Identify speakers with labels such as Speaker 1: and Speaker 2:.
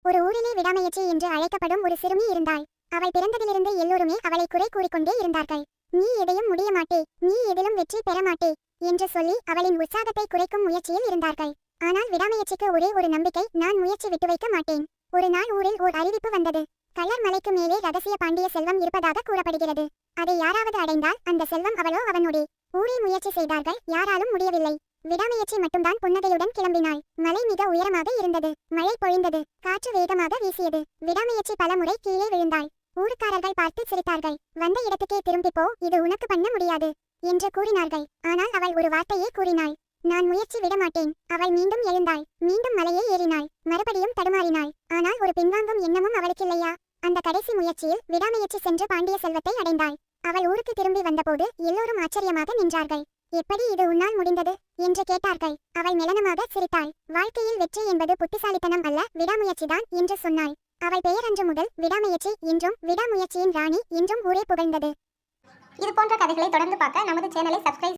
Speaker 1: ஒரு ஊரிலே விடாமுயற்சி என்று அழைக்கப்படும் ஒரு சிறுமி இருந்தாள். அவள் பிறந்ததிலிருந்து எல்லோருமே அவளை குறை கூறிக்கொண்டே இருந்தார்கள். நீ எதையும் முடிய மாட்டே, நீ எதிலும் வெற்றி பெற மாட்டே என்று சொல்லி அவளின் உற்சாகத்தை குறைக்கும் முயற்சியில் இருந்தார்கள். ஆனால் விடாமுயற்சிக்கு ஒரே ஒரு நம்பிக்கை, நான் முயற்சி விட்டு வைக்க மாட்டேன். ஒரு நாள் ஊரில் ஓர் அறிவிப்பு வந்தது. கள்ளர் மலைக்கு மேலே ரகசிய பாண்டிய செல்வம் இருப்பதாக கூறப்படுகிறது. அதை யாராவது அடைந்தால் அந்த செல்வம் அவளோ அவனுடைய. ஊரில் முயற்சி செய்தார்கள், யாராலும் முடியவில்லை. விடாமுயற்சி மட்டும்தான் புன்னகையுடன் கிளம்பினாள். மலை மிக உயரமாக இருந்தது. மழை பொழிந்தது. காற்று வேகமாக வீசியது. விடாமுயற்சி பல முறை கீழே விழுந்தாள். ஊருக்காரர்கள் பார்த்து சிரித்தார்கள். வந்த இடத்துக்கே திரும்பிப்போ, இது உனக்கு பண்ண முடியாது என்று கூறினார்கள். ஆனால் அவள் ஒரு வார்த்தையே கூறினாள், நான் முயற்சி விடமாட்டேன். அவள் மீண்டும் எழுந்தாள். மீண்டும் மலையை ஏறினாள். மறுபடியும் தடுமாறினாள். ஆனால் ஒரு பின்வாங்கும் எண்ணமும் அவளுக்கில்லையா? அந்த கடைசி முயற்சியில் விடாமுயற்சி சென்று பாண்டிய செல்வத்தை அடைந்தாள். அவள் ஊருக்கு திரும்பி வந்தபோது எல்லோரும் ஆச்சரியமாக நின்றார்கள். எப்படி இது உன்னால் முடிந்தது என்று கேட்டார்கள். அவள் மெலனமாக சிரித்தாள். வாழ்க்கையில் வெற்றி என்பது புத்திசாலித்தனம் அல்ல, விடாமுயற்சிதான் என்று சொன்னாள். அவள் பெயர் அன்று முதல் விடாமுயற்சி என்றும் விடாமுயற்சியின் ராணி என்றும் ஊரே புகழ்ந்தது.
Speaker 2: இது போன்ற கதைகளை தொடர்ந்து பார்க்க நமது சேனலை சப்ஸ்கிரைப்